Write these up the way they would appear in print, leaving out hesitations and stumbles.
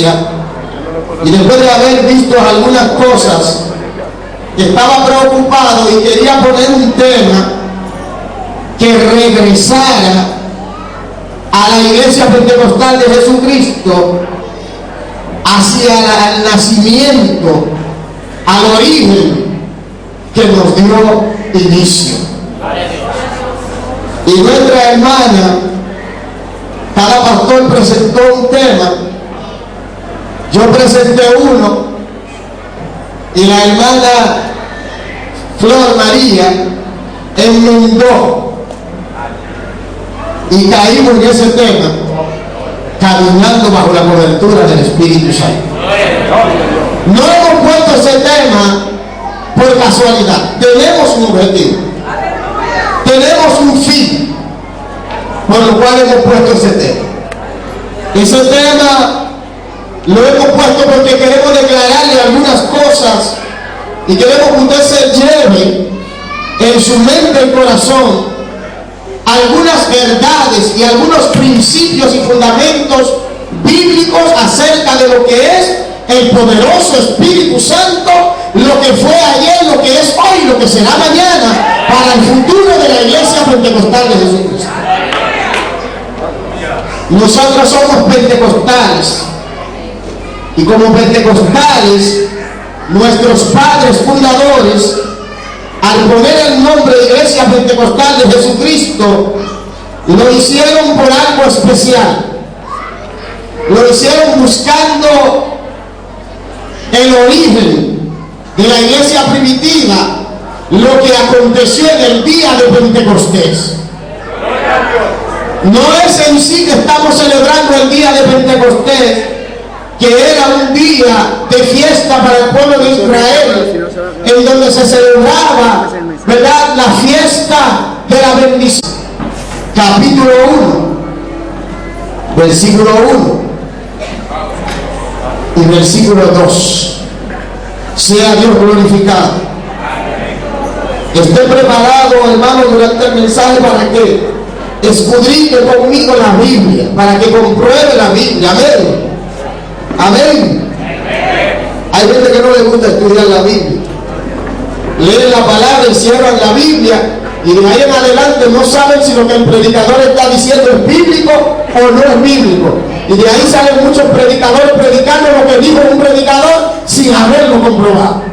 iglesia, y después de haber visto algunas cosas, estaba preocupado y quería poner un tema que regresara a la iglesia pentecostal de Jesucristo, hacia el nacimiento, al origen que nos dio inicio. Y nuestra hermana, cada pastor presentó un tema, yo presenté uno, y la hermana Flor María enmendó, y caímos en ese tema, caminando bajo la cobertura del Espíritu Santo. No hemos puesto ese tema por casualidad. Tenemos un objetivo, tenemos un fin por lo cual hemos puesto ese tema. Ese tema lo hemos puesto porque queremos declararle algunas cosas y queremos que usted se lleve en su mente y corazón algunas verdades y algunos principios y fundamentos bíblicos acerca de lo que es el poderoso Espíritu Santo, lo que fue ayer, lo que es hoy, lo que será mañana, para el futuro de la iglesia pentecostal de Jesucristo. Nosotros somos pentecostales, y como pentecostales, nuestros padres fundadores, al poner el nombre de Iglesia Pentecostal de Jesucristo, lo hicieron por algo especial. Lo hicieron buscando el origen de la iglesia primitiva, lo que aconteció en el día de Pentecostés. No es en sí que estamos celebrando el día de Pentecostés, que era un día de fiesta para el pueblo de Israel, en donde se celebraba, ¿verdad?, la fiesta de la bendición. Capítulo 1, versículo 1 y versículo 2. Sea Dios glorificado. Esté preparado, hermano, durante el mensaje para que escudriñe conmigo la Biblia, para que compruebe la Biblia. Amén. Amén. Hay gente que no le gusta estudiar la Biblia. Leen la palabra y cierran la Biblia, y de ahí en adelante no saben si lo que el predicador está diciendo es bíblico o no es bíblico. Y de ahí salen muchos predicadores predicando lo que dijo un predicador sin haberlo comprobado.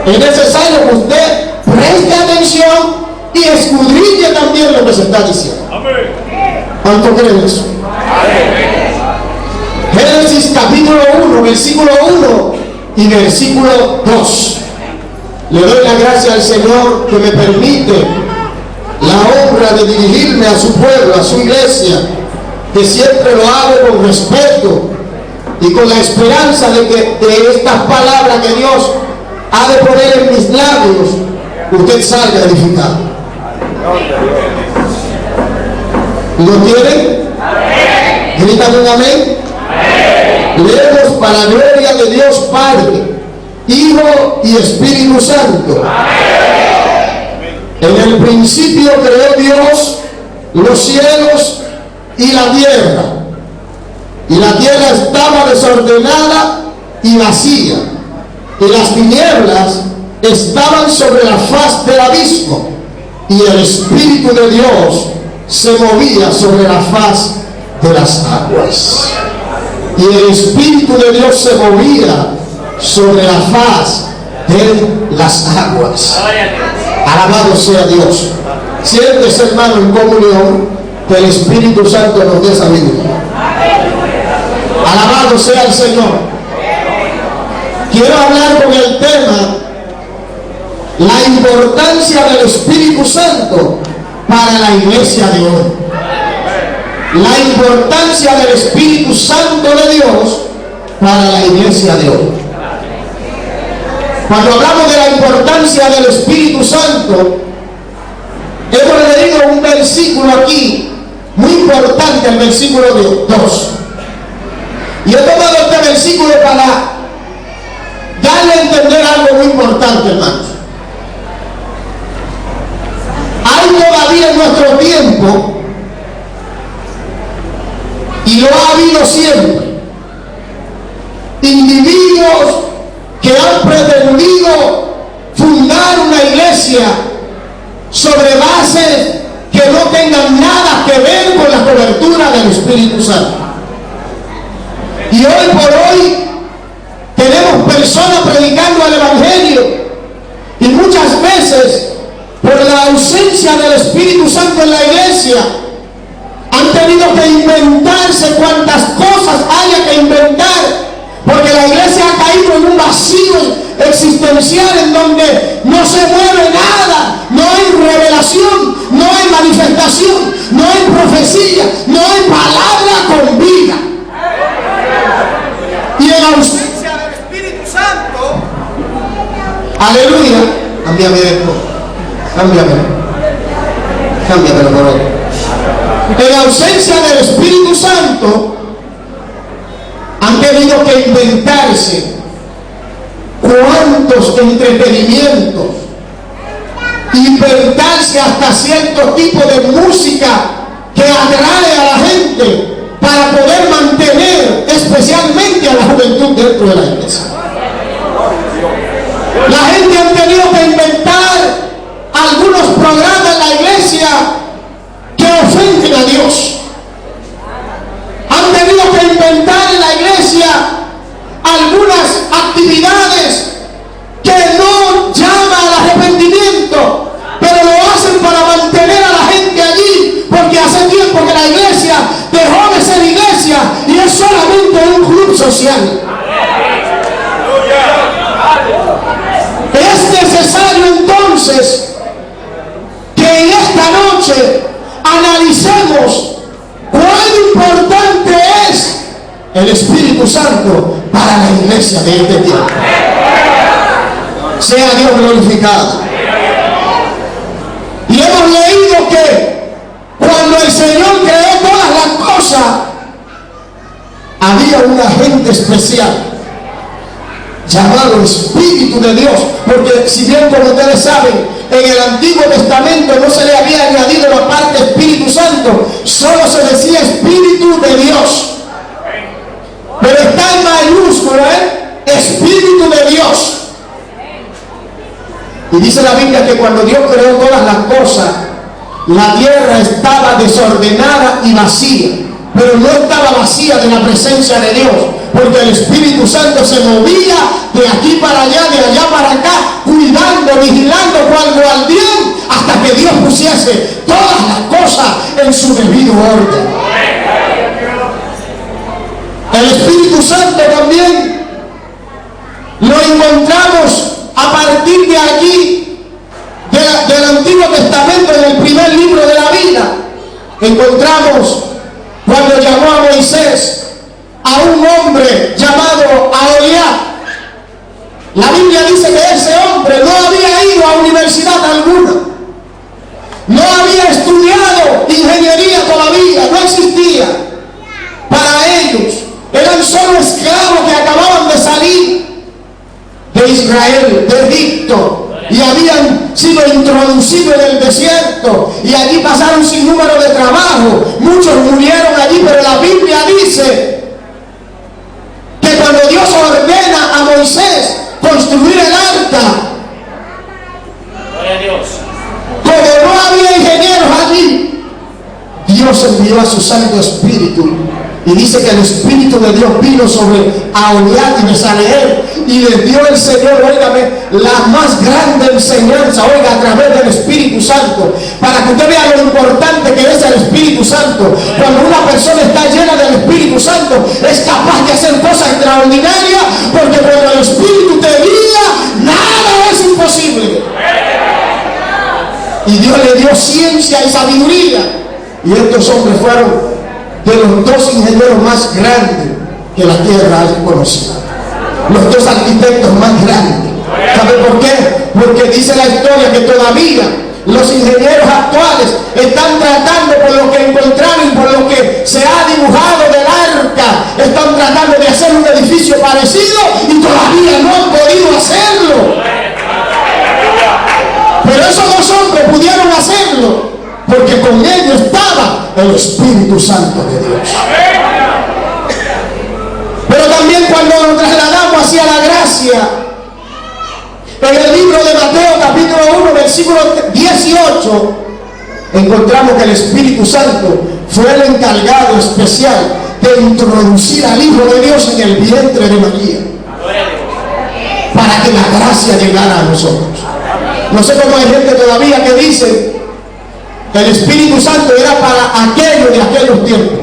Es necesario que usted preste atención y escudriñe también lo que se está diciendo. ¿Cuánto creen eso? Génesis capítulo 1, versículo 1 y versículo 2. Le doy la gracia al Señor que me permite la honra de dirigirme a su pueblo, a su iglesia, que siempre lo hago con respeto y con la esperanza de que de estas palabras que Dios ha de poner en mis labios, usted salga edificado. ¿Lo tienen? ¿Gritan un amén? Leemos para la gloria de Dios Padre, Hijo y Espíritu Santo. En el principio creó Dios los cielos y la tierra. Y la tierra estaba desordenada y vacía, y las tinieblas estaban sobre la faz del abismo, y el Espíritu de Dios se movía sobre la faz de las aguas. Y el Espíritu de Dios se movía sobre la faz de las aguas. Alabado sea Dios. Siéntese, hermano, en comunión, que el Espíritu Santo nos dé sabiduría. Alabado sea el Señor. Quiero hablar con el tema la importancia del Espíritu Santo para la iglesia de hoy. La importancia del Espíritu Santo de Dios para la iglesia de hoy. Cuando hablamos de la importancia del Espíritu Santo, hemos leído un versículo aquí muy importante, el versículo 2. Y he tomado este versículo para darle a entender algo muy importante, hermanos. Hay todavía en nuestro tiempo, y lo ha habido siempre, sobre bases que no tengan nada que ver con la cobertura del Espíritu Santo. Y hoy por hoy tenemos personas predicando el Evangelio y muchas veces por la ausencia del Espíritu Santo en la iglesia han tenido que inventarse cuantas cosas haya que inventar, porque la iglesia ha caído en un vacío existencial en donde no se mueve nada, no hay revelación, no hay manifestación, no hay profecía, no hay palabra con vida. Y en ausencia del Espíritu Santo, aleluya, cámbiame esto, cámbiamelo por otro. En ausencia del Espíritu Santo han tenido que inventarse cuantos entretenimientos, inventarse hasta cierto tipo de música que atrae a la gente para poder mantener especialmente a la juventud dentro de la iglesia. La gente ha tenido que inventar algunos programas en la iglesia que ofenden a Dios. Han tenido que inventar en la iglesia algunas actividades que no llaman al arrepentimiento, pero lo hacen para mantener a la gente allí, porque hace tiempo que la iglesia dejó de ser iglesia y es solamente un club social. Es necesario entonces que en esta noche analicemos cuán importante es el Espíritu Santo para la iglesia de este tiempo. Sea Dios glorificado. Y hemos leído que cuando el Señor creó todas las cosas, había un agente especial llamado Espíritu de Dios, porque si bien, como ustedes saben, en el Antiguo Testamento no se le había añadido la parte Espíritu Santo, solo se decía Espíritu de Dios, pero está en mayúscula, Espíritu de Dios. Y dice la Biblia que cuando Dios creó todas las cosas, la tierra estaba desordenada y vacía, pero no estaba vacía de la presencia de Dios, porque el Espíritu Santo se movía de aquí para allá, de allá para acá, cuidando, vigilando cual guardián, hasta que Dios pusiese todas las cosas en su debido orden. El Espíritu Santo también lo encontramos a partir de allí, del Antiguo Testamento, en el primer libro de la vida. Encontramos cuando llamó a Moisés a un hombre llamado Aholiab. La Biblia dice que ese hombre no había ido a universidad alguna, no había estudiado ingeniería todavía, no existía. Para ellos eran solo esclavos que acababan de salir de Israel, de Egipto, y habían sido introducidos en el desierto, y allí pasaron sin número de trabajo. Muchos murieron allí, pero la Biblia dice que cuando Dios ordena a Moisés construir el arca, como no había ingenieros allí, Dios envió a su Santo Espíritu. Y dice que el Espíritu de Dios vino sobre Aholiab y Bezaleel, y les dio el Señor, óigame, la más grande enseñanza, oiga, a través del Espíritu Santo, para que usted vea lo importante que es el Espíritu Santo. Cuando una persona está llena del Espíritu Santo, es capaz de hacer cosas extraordinarias, porque cuando el Espíritu te guía, nada es imposible. Y Dios le dio ciencia y sabiduría, y estos hombres fueron de los dos ingenieros más grandes que la tierra haya conocido, los dos arquitectos más grandes. ¿Sabe por qué? Porque dice la historia que todavía los ingenieros actuales están tratando, por lo que encontraron, por lo que se ha dibujado del arca, están tratando de hacer un edificio parecido y todavía no han podido hacerlo. Pero esos dos hombres pudieron hacerlo porque con ellos estaba el Espíritu Santo de Dios. Pero también cuando nos trasladamos hacia la gracia, en el libro de Mateo capítulo 1 versículo 18, encontramos que el Espíritu Santo fue el encargado especial de introducir al Hijo de Dios en el vientre de María, para que la gracia llegara a nosotros. No sé cómo hay gente todavía que dice que el Espíritu Santo era para aquellos de aquellos tiempos,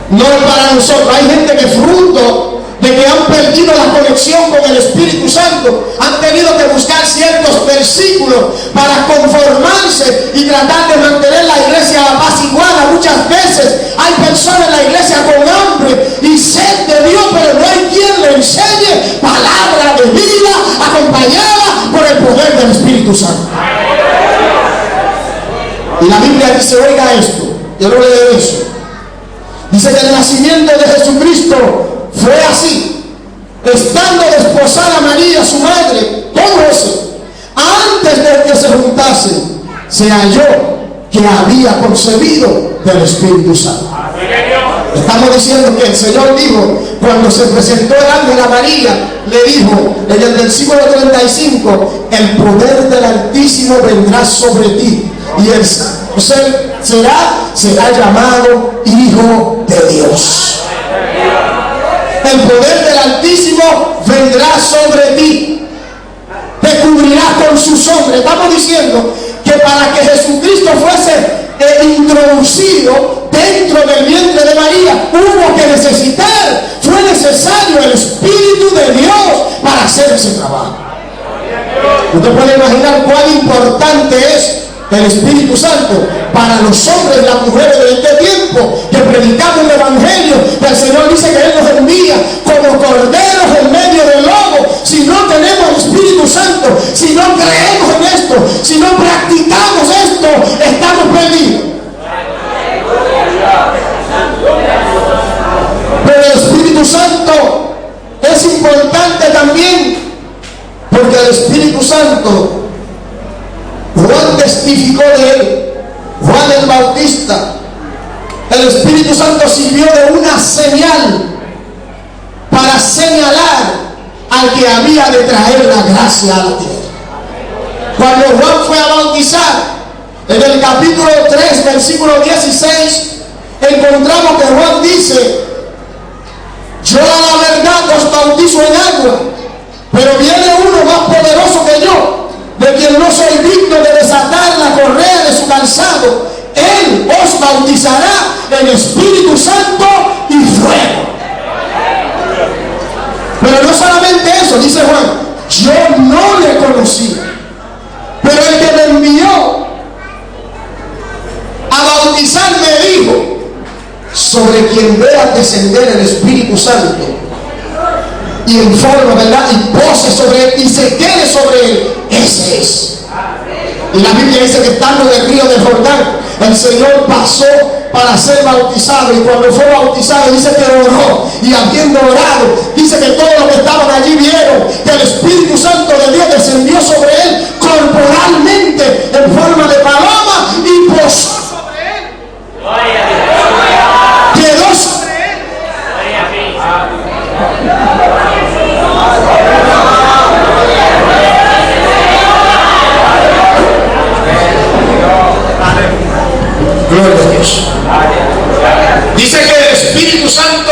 no para nosotros. Hay gente que fruto de que han perdido la conexión con el Espíritu Santo, han tenido que buscar ciertos versículos para conformarse y tratar de mantener la iglesia apaciguada. Muchas veces hay personas en la iglesia con hambre y sed de Dios, pero no hay quien le enseñe palabra de vida acompañada por el poder del Espíritu Santo. Y la Biblia dice, oiga esto, yo no leo eso. Dice que el nacimiento de Jesucristo fue así: estando desposada María, su madre, con José, antes de que se juntasen, se halló que había concebido del Espíritu Santo. Estamos diciendo que el Señor dijo, cuando se presentó el ángel a María, le dijo en el versículo 35, el poder del Altísimo vendrá sobre ti, y el será llamado Hijo de Dios. El poder del Altísimo vendrá sobre ti, te cubrirá con su sombra. Estamos diciendo que para que Jesucristo fuese introducido dentro del vientre de María, fue necesario el Espíritu de Dios para hacer ese trabajo. Usted puede imaginar cuán importante es el Espíritu Santo para los hombres y las mujeres de este tiempo que predicamos el Evangelio. El Señor dice que Él nos envía como corderos en medio del lobo. Si no tenemos el Espíritu Santo, si no creemos en esto, si no practicamos esto, estamos perdidos. Pero el Espíritu Santo es importante también, porque el Espíritu Santo, Juan testificó de él, Juan el Bautista. El Espíritu Santo sirvió de una señal para señalar al que había de traer la gracia a la tierra. Cuando Juan fue a bautizar, en el capítulo 3, versículo 16, encontramos que Juan dice: yo a la verdad os bautizo en agua, pero viene uno más poderoso que yo, de quien no soy digno de desatar la correa de su calzado. Él os bautizará en Espíritu Santo y fuego. Pero no solamente eso, dice Juan, yo no le conocí, pero el que me envió a bautizar me dijo: sobre quien vea descender el Espíritu Santo y en forma, ¿verdad?, y pose sobre él y se quede sobre él, ese es. Y la Biblia dice que estando en el río de Jordán, el Señor pasó para ser bautizado, y cuando fue bautizado dice que oró, y habiendo orado, dice que todos los que estaban allí vieron que el Espíritu Santo de Dios descendió sobre él corporalmente en forma de paloma y posó sobre él. Quedó sobre él. Gloria a Dios. Dice que el Espíritu Santo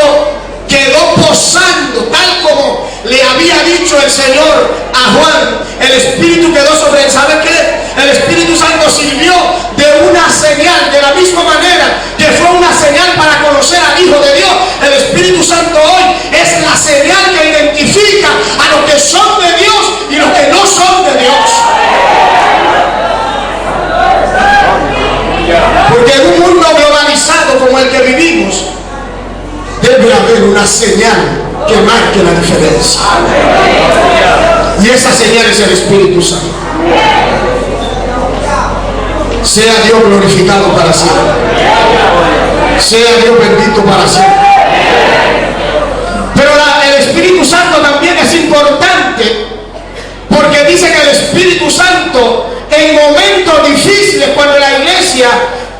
quedó posando, tal como le había dicho el Señor a Juan. El Espíritu quedó sobre él. ¿Sabe qué? El Espíritu Santo sirvió de una señal, de la misma manera que fue una señal para conocer al Hijo de Dios. El Espíritu Santo hoy es la señal que identifica a los que son de Dios y los que no son de Dios. Porque en un mundo globalizado como el que vivimos, debe haber una señal que marque la diferencia. Y esa señal es el Espíritu Santo. Sea Dios glorificado para siempre. Sea Dios bendito para siempre. Pero el Espíritu Santo también es importante, porque dice que el Espíritu Santo, en momentos difíciles, cuando la iglesia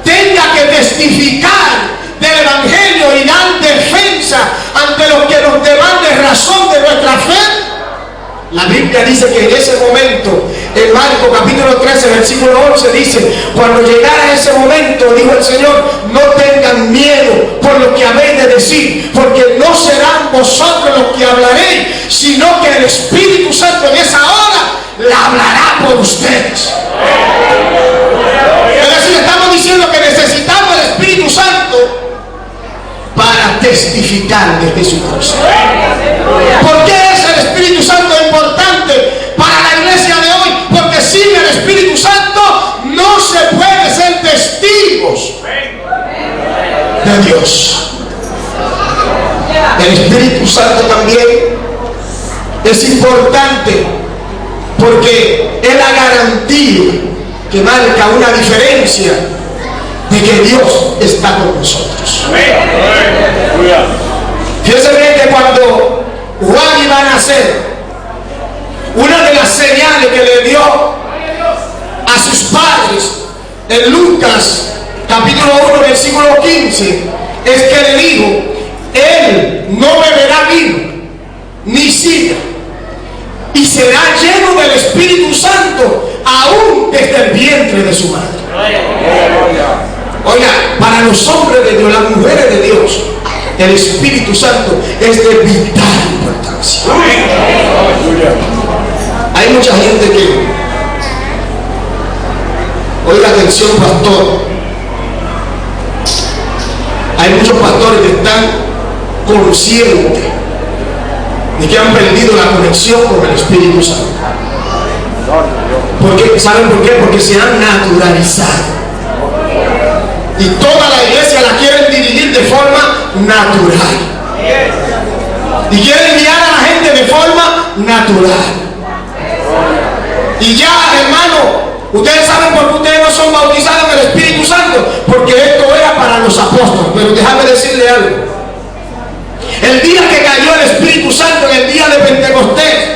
tenga que testificar del Evangelio y dar defensa ante los que nos demanden razón de nuestra fe, La Biblia dice que en ese momento, en Marcos capítulo 13, versículo 11, dice: cuando llegara ese momento, dijo el Señor, no tengan miedo por lo que habéis de decir, porque no serán vosotros los que hablaréis, sino que el Espíritu Santo en esa hora la hablará por ustedes. Es decir, estamos diciendo que necesitamos el Espíritu Santo para testificar de Jesucristo. ¿Por qué es el Espíritu Santo importante para la iglesia de hoy? Porque sin el Espíritu Santo no se puede ser testigos de Dios. El Espíritu Santo también es importante porque es la garantía que marca una diferencia de que Dios está con nosotros. Fíjense bien que cuando Juan iba a nacer, una de las señales que le dio a sus padres en Lucas capítulo 1 versículo 15 es que le dijo: él no beberá vino ni sidra, y será lleno del Espíritu Santo aún desde el vientre de su madre. Oiga, para los hombres de Dios, las mujeres de Dios, el Espíritu Santo es de vital importancia. Hay mucha gente que, oiga atención pastor, hay muchos pastores que están conscientes de que han perdido la conexión con el Espíritu Santo. ¿Saben por qué? Porque se han naturalizado. Y toda la iglesia la quieren dirigir de forma natural. Y quieren guiar a la gente de forma natural. Y ya, hermano, ustedes saben por qué ustedes no son bautizados en el Espíritu Santo. Porque esto era para los apóstoles. Pero déjame decirle algo. El día que cayó el Espíritu Santo, en el día de Pentecostés,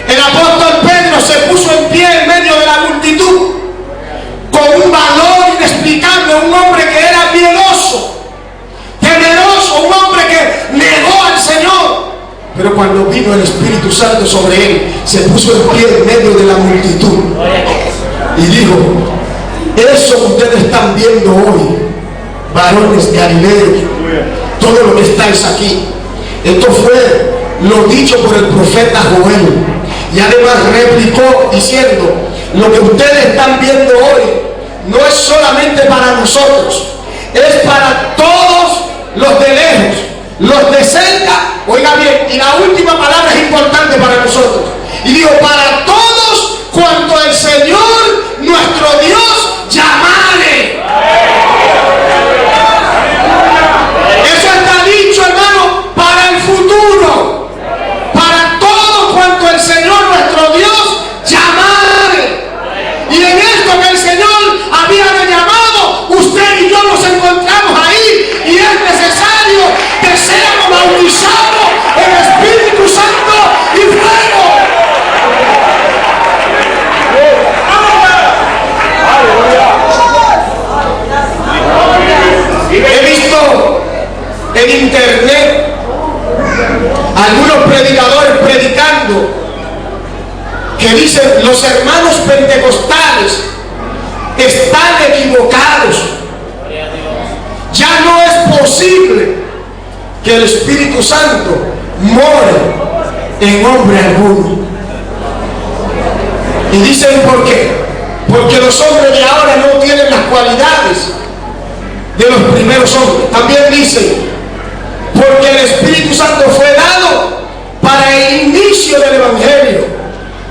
el apóstol Pedro se puso en pie en medio de la multitud con un valor inexplicable, un hombre que era miedoso, temeroso, un hombre que negó al Señor. Pero cuando vino el Espíritu Santo sobre él, se puso en pie en medio de la multitud y dijo: eso que ustedes están viendo hoy, varones galileos, todo lo que estáis aquí, esto fue lo dicho por el profeta Joel. Y además replicó diciendo: lo que ustedes están viendo hoy no es solamente para nosotros, es para todos los de lejos, los de cerca. Oiga bien, y la última palabra es importante para nosotros. Y digo: para todos cuanto el Señor nuestro Dios llamare. Eso está dicho, hermano, para el futuro. Para todo cuanto el Señor nuestro Dios llamare. Y en esto que el Señor había llamado, usted y yo nos encontramos ahí. Y es necesario que seamos bautizados en Espíritu Santo y fuego. He visto en internet algunos predicadores predicando que dicen: los hermanos pentecostales están equivocados. Ya no es posible que el Espíritu Santo more en hombre alguno. Y dicen: ¿por qué? Porque los hombres de ahora no tienen las cualidades de los primeros hombres. También dicen: porque el Espíritu Santo fue dado para el inicio del Evangelio.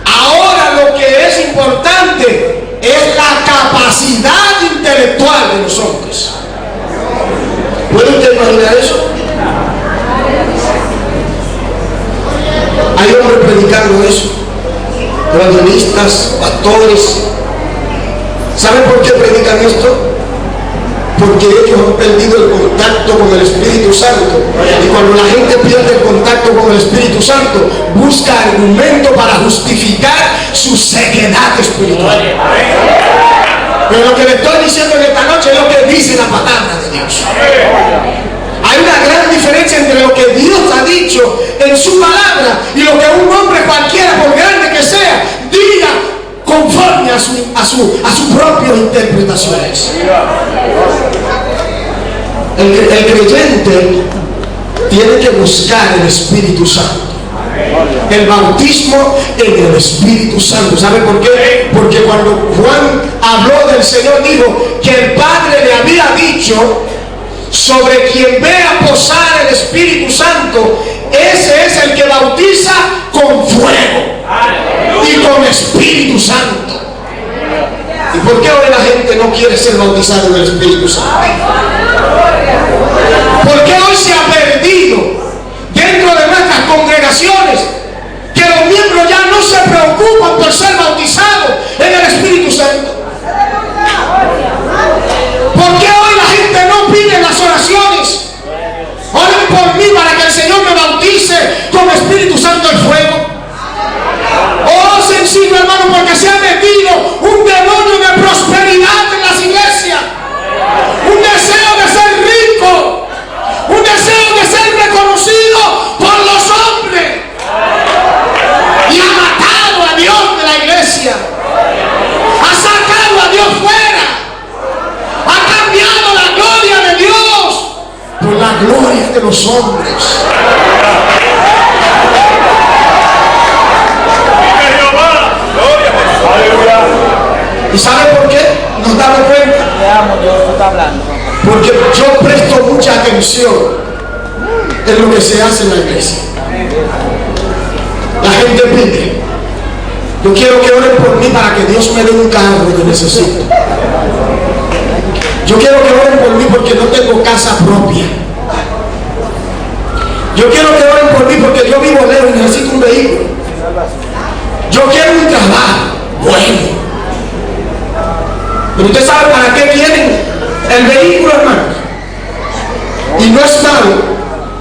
Ahora lo que es importante es la capacidad intelectual de los hombres. ¿Puede usted imaginar eso? Hay hombres predicando eso, evangelistas, pastores. ¿Saben por qué predican esto? Porque ellos han perdido el contacto con el Espíritu Santo. Y cuando la gente pierde el contacto con el Espíritu Santo, busca argumento para justificar su sequedad espiritual. Pero lo que le estoy diciendo en esta noche es lo que dice la palabra de Dios. Hay una gran diferencia entre lo que Dios ha dicho en su palabra y lo que un hombre cualquiera menos interpretaciones. El creyente tiene que buscar el Espíritu Santo, el bautismo en el Espíritu Santo. ¿Sabe por qué? Porque cuando Juan habló del Señor, dijo que el Padre le había dicho: sobre quien vea posar el Espíritu Santo, ese es el que bautiza con fuego y con Espíritu Santo. ¿Y por qué hoy la gente no quiere ser bautizada en el Espíritu Santo? ¿Por qué hoy se ha perdido dentro de nuestras congregaciones que los miembros ya no se preocupan por ser bautizados en el Espíritu Santo? ¿Por qué hoy la gente no pide las oraciones? Oren por mí para que el Señor me bautice con Espíritu Santo y fuego. Oh, sencillo, hermano, porque se ha metido un demonio de prosperidad en las iglesias, un deseo de ser rico, un deseo de ser reconocido por los hombres, y ha matado a Dios de la iglesia, ha sacado a Dios fuera, ha cambiado la gloria de Dios por la gloria de los hombres. ¿Y sabe por qué nos damos cuenta? Porque yo presto mucha atención en lo que se hace en la iglesia. La gente pide: yo quiero que oren por mí para que Dios me dé un carro que necesito. Yo quiero que oren por mí porque no tengo casa propia. Yo quiero que oren por mí porque yo vivo lejos y necesito un vehículo. Yo quiero un trabajo bueno. Pero usted sabe para qué quieren el vehículo, hermano. Y no es malo,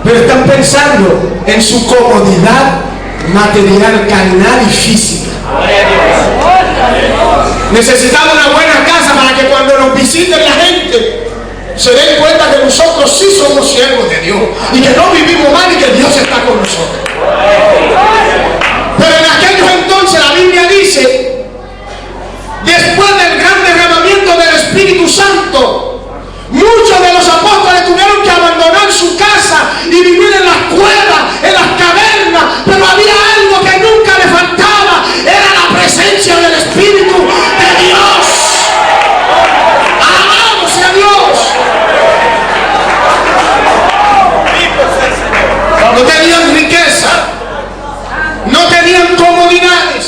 pero están pensando en su comodidad material, carnal y física. Necesitamos una buena casa para que cuando nos visiten la gente se den cuenta que nosotros sí somos siervos de Dios y que no vivimos mal y que Dios está con nosotros. Pero en aquellos entonces la Biblia dice: después del gran derramamiento del Espíritu Santo, muchos de los apóstoles tuvieron que abandonar su casa y vivir en las cuevas, en las cavernas, pero había algo que nunca le faltaba: era la presencia del Espíritu de Dios. ¡Alabado sea Dios! No tenían riqueza, no tenían comodidades.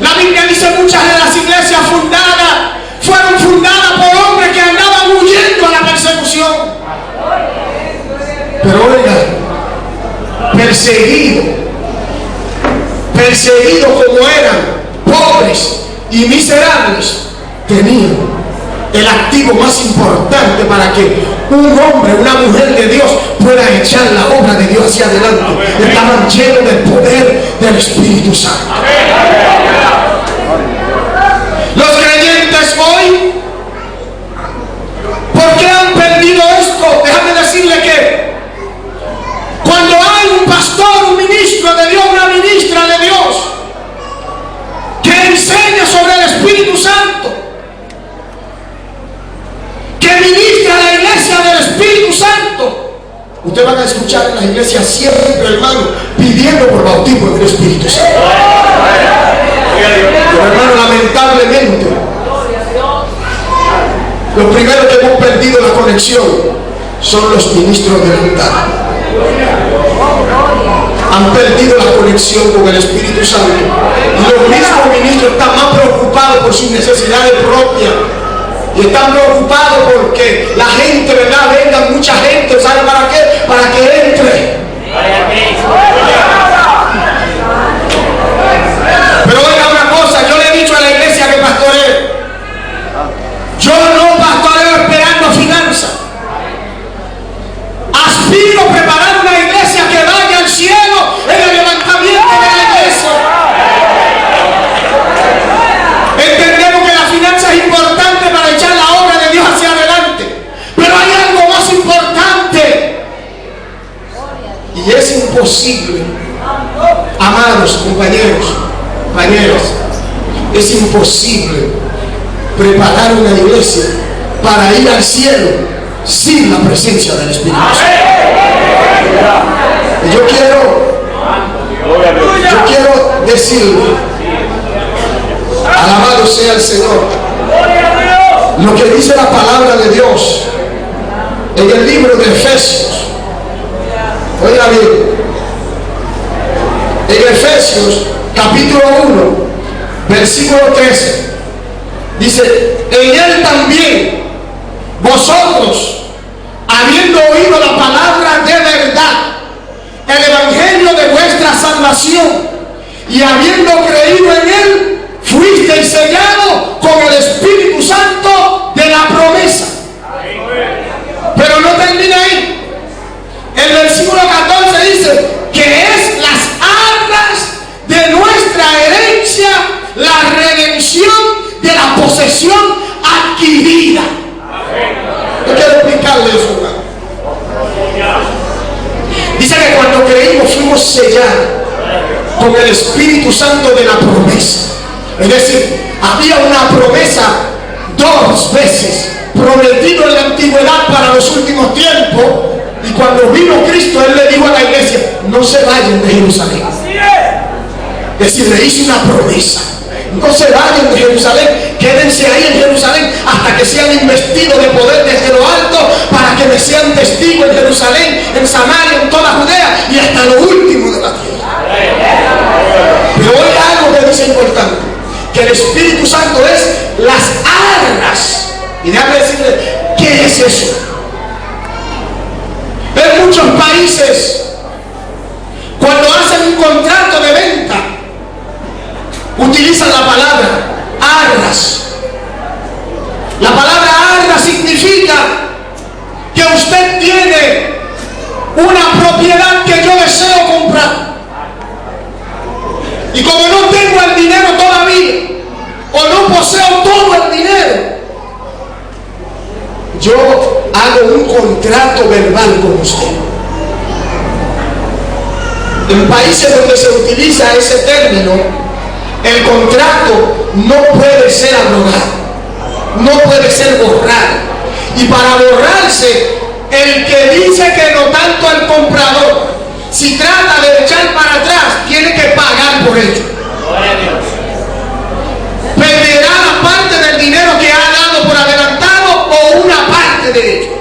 La Biblia dice: muchas de las iglesias fundadas fueron fundadas por hombres que andaban huyendo a la persecución. Pero oigan, perseguidos como eran, pobres y miserables, tenían el activo más importante para que un hombre, una mujer de Dios pueda echar la obra de Dios hacia adelante. Estaban llenos del poder del Espíritu Santo. Los creyentes hoy, ¿por qué han perdido esto? Déjame decirle que cuando hay un pastor, un ministro de Dios, una ministra de Dios que enseña sobre el Espíritu Santo, que ministra a la iglesia del Espíritu Santo, ustedes van a escuchar en las iglesias siempre, hermano, pidiendo por bautismo en el Espíritu Santo. Pero, hermano, lamentablemente, los primeros que hemos perdido la conexión son los ministros de verdad. Han perdido la conexión con el Espíritu Santo. Y los mismos ministros están más preocupados por sus necesidades propias. Y están preocupados porque la gente, ¿verdad? Venga mucha gente, ¿sabe para qué? Para que entre. Pero oiga una cosa, yo le he dicho a la iglesia que pastoreo, yo no pastoreo esperando finanzas. Aspiro a preparar una iglesia que vaya al cielo en el levantamiento de la iglesia. Entendemos que la finanza es importante para echar la obra de Dios hacia adelante, pero hay algo más importante, y es imposible, amados compañeros, compañeras, es imposible preparar una iglesia para ir al cielo sin la presencia del Espíritu Santo. Yo quiero decirle, alabado sea el Señor, lo que dice la palabra de Dios en el libro de Efesios. Oiga bien, en Efesios capítulo 1 versículo 13 dice: en él también vosotros, habiendo oído la palabra de verdad, el evangelio de vuestra salvación, y habiendo creído en él, fuisteis sellados con el Espíritu Santo de la promesa. Pero no termina ahí. El versículo 14 dice que es las arras de nuestra herencia, la redención de la posesión adquirida. Yo quiero explicarle eso, hermano. Dice que cuando creímos fuimos sellados con el Espíritu Santo de la promesa. Es decir, había una promesa 2 veces prometido en la antigüedad para los últimos tiempos, y cuando vino Cristo, Él le dijo a la iglesia: no se vayan de Jerusalén. Es decir, le hizo una promesa: no se vayan de Jerusalén, quédense ahí en Jerusalén hasta que sean investidos de poder desde lo alto, para que me sean testigos en Jerusalén, en Samaria, en toda Judea y hasta lo último de la tierra. Pero oiga algo que dice importante, que el Espíritu Santo es las arras. Y déjame decirle, ¿qué es eso? En muchos países, cuando hacen un contrato de venta, utilizan la palabra arras. La palabra arras significa que usted tiene una propiedad que yo deseo comprar, y como no tengo el dinero todavía, o no poseo todo el dinero, yo hago un contrato verbal con usted. En países donde se utiliza ese término, el contrato no puede ser abrogado, no puede ser borrado. Y para borrarse, el que dice que no, tanto el comprador, si trata de echar para atrás, tiene que pagar por ello. Perderá la parte del dinero que ha dado por adelantado o una parte de ello.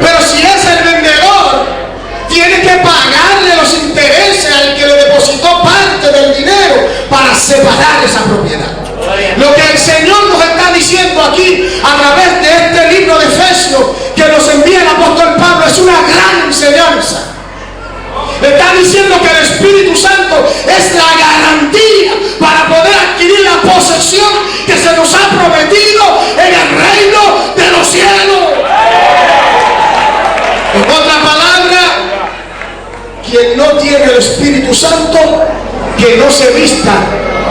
Pero si es el vendedor, tiene que pagarle los intereses al que le depositó parte del dinero para separar esa propiedad. Lo que el Señor nos está diciendo aquí a través de este libro de Efesios que nos envía el apóstol Pablo es una gran enseñanza. Está diciendo que el Espíritu Santo es la garantía para poder adquirir la posesión que se nos ha prometido en el reino de los cielos. En otra palabra, quien no tiene el Espíritu Santo, que no se vista,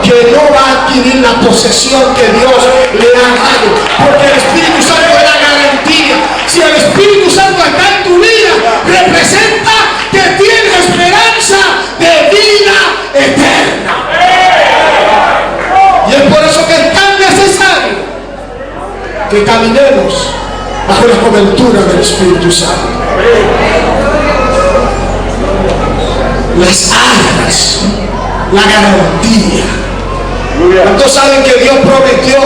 que no va a adquirir la posesión que Dios le ha dado, porque el Espíritu Santo es la garantía. Si el Espíritu Santo está en tu vida, representa que tienes esperanza de vida eterna. Y es por eso que es tan necesario que caminemos bajo la cobertura del Espíritu Santo. Las arras, la garantía. ¿Cuántos saben que Dios prometió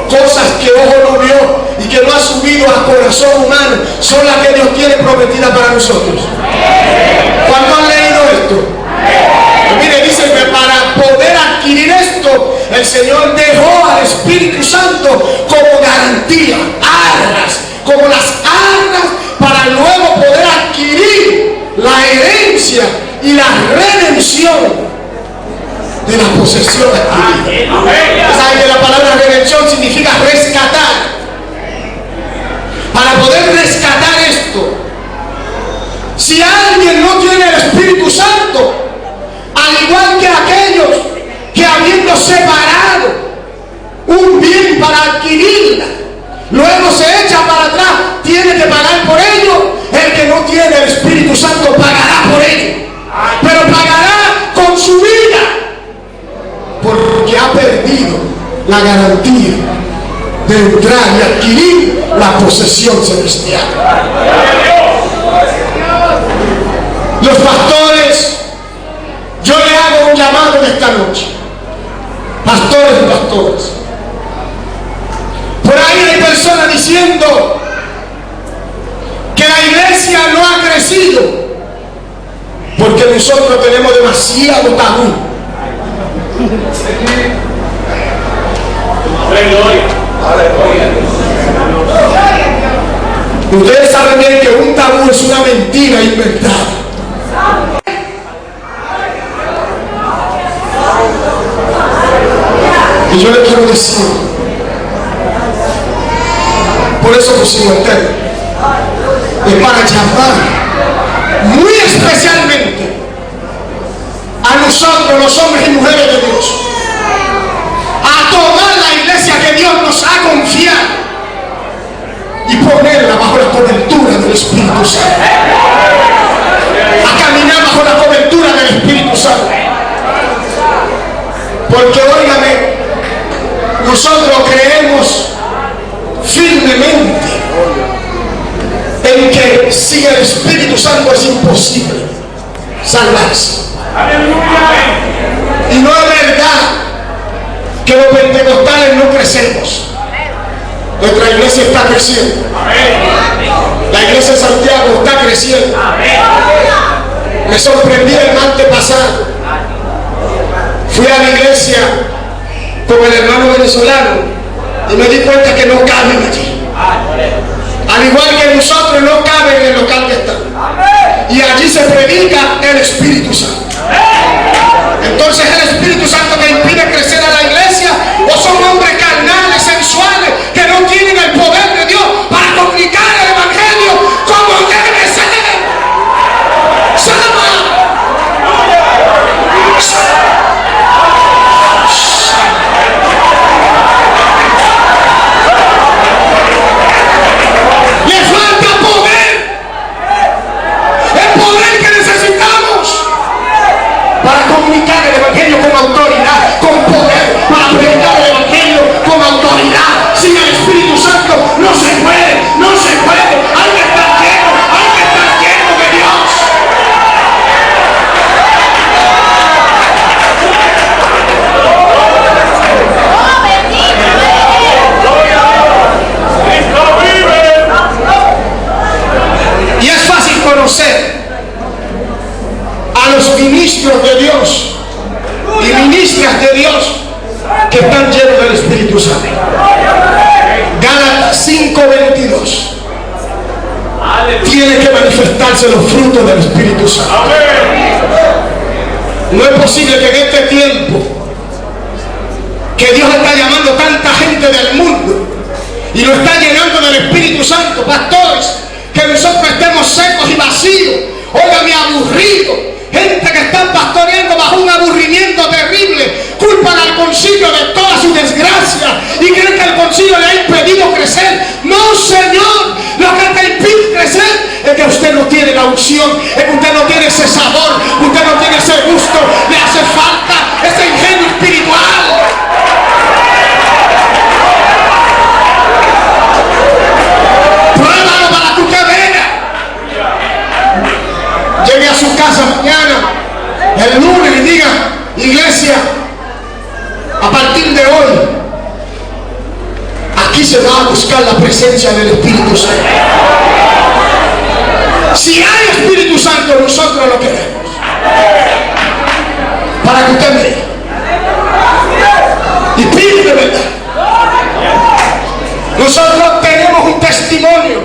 cosas que ojo no vio y que no ha subido al corazón humano? Son las que Dios tiene prometidas para nosotros. ¿Cuántos han leído esto? Pues mire, dice que para poder adquirir esto, el Señor dejó al Espíritu Santo como garantía, arras, como las arras para luego poder adquirir la herencia y la redención de la posesión adquirida. ¿Saben que la palabra redención significa rescatar? Para poder rescatar esto, si alguien no tiene el Espíritu Santo, al igual que aquellos que habiendo separado un bien para adquirirla, luego se echa para atrás, tiene que pagar por ello. El que no tiene el Espíritu Santo pagará por ello, pero pagará con su vida, porque ha perdido la garantía de entrar y adquirir la posesión celestial. Los pastores, yo le hago un llamado en esta noche. Pastores y pastoras. Por ahí hay personas diciendo que la iglesia no ha crecido porque nosotros tenemos demasiado tabú. Ustedes saben bien que un tabú es una mentira inventada. Y yo le quiero decir, por eso pusimos el tema, es para llamar muy especialmente a nosotros, los hombres y mujeres de Dios, a tomar la iglesia que Dios nos ha confiado y ponerla bajo la cobertura del Espíritu Santo, a caminar bajo la cobertura del Espíritu Santo. Porque óigame, nosotros creemos firmemente en que sin el Espíritu Santo es imposible salvarse. Y no es verdad que los pentecostales no crecemos. Nuestra iglesia está creciendo. La iglesia de Santiago está creciendo. Me sorprendí el martes pasado. Fui a la iglesia con el hermano venezolano y me di cuenta que no caben allí. Al igual que nosotros no caben en el local que están. Y allí se predica el Espíritu Santo. Entonces el Espíritu Santo que impide crecer a la iglesia, o son hombres carnales, sensuales, que no tienen el poder de Dios para comunicar el Evangelio como debe ser. Le falta poder, el poder que necesitamos para comunicar el Evangelio con autoridad, con poder, para predicar el Evangelio con autoridad. Sin el Espíritu Santo no se puede, no se puede. Hay que estar lleno, hay que estar lleno de Dios. Y es fácil conocer a los ministros de Dios y ministras de Dios que están llenos del Espíritu Santo. Gálatas 5:22. Tiene que manifestarse los frutos del Espíritu Santo. No es posible que en este tiempo que Dios está llamando tanta gente del mundo y lo está llenando del Espíritu Santo, pastores, que nosotros estemos secos y vacíos, óigame, aburridos, gente que están pastoreando bajo un aburrimiento terrible, culpan al concilio de toda su desgracia y creen que el concilio le ha impedido crecer. No, Señor, lo que te impide crecer es que usted no tiene la unción, es que usted no tiene ese sabor, usted no tiene ese gusto, le hace falta ese ingenio espiritual. Pruébalo para que usted vea. Llegue a su casa mañana, el lunes, y diga: iglesia, a partir de hoy, aquí se va a buscar la presencia del Espíritu Santo. Si hay Espíritu Santo, nosotros lo queremos. Para que usted vea. Y pide de verdad. Nosotros tenemos un testimonio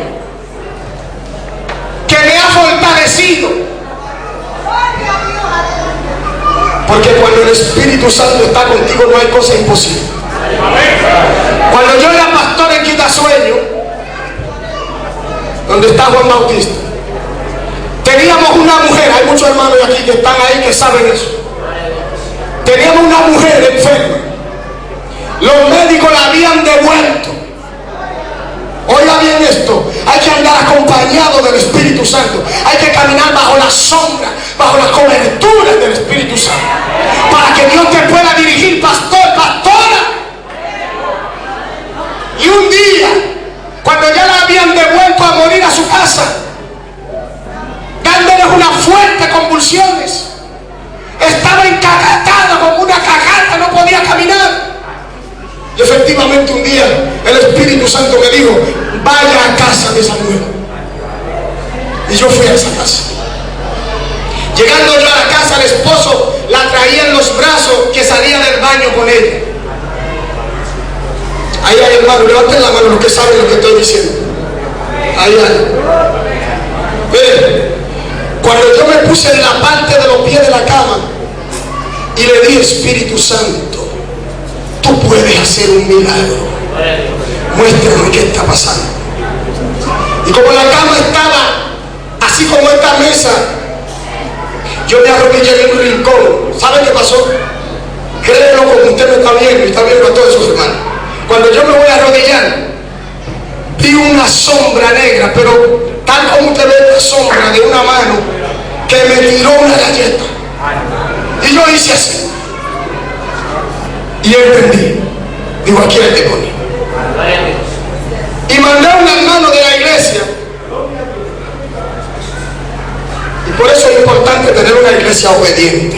que me ha fortalecido. Porque cuando el Espíritu Santo está contigo no hay cosa imposible. Cuando yo era pastor en Quitasueño, donde está Juan Bautista, teníamos una mujer, hay muchos hermanos de aquí que están ahí que saben eso. Teníamos una mujer enferma. Los médicos la habían devuelto. Oiga bien esto, hay que andar acompañado del Espíritu Santo, hay que caminar bajo la sombra, bajo la cobertura del Espíritu Santo, para que Dios te pueda dirigir, pastor, pastora. Y un día, cuando ya la habían devuelto a morir a su casa, dándoles unas fuertes convulsiones, estaba encacatada como una cagata, no podía caminar. Y efectivamente un día el Espíritu Santo me dijo: vaya a casa de esa mujer. Y yo fui a esa casa. Llegando yo a la casa, el esposo la traía en los brazos, que salía del baño con ella. Ahí hay, hermano, levanten la mano los que saben lo que estoy diciendo. Ahí hay. Miren, cuando yo me puse en la parte de los pies de la cama y le dije: Espíritu Santo, tú puedes hacer un milagro, muéstrame qué está pasando. Y como la cama estaba así como esta mesa, yo me arrodillé en un rincón. ¿Sabe qué pasó? Créelo como usted me está viendo y está viendo a todos sus hermanos. Cuando yo me voy a arrodillar, vi una sombra negra, pero tal como usted ve la sombra de una mano que me tiró una galleta. Y yo hice así. Y entendí. Digo: aquí era el demonio. Y mandé a un hermano de la iglesia. Y por eso es importante tener una iglesia obediente.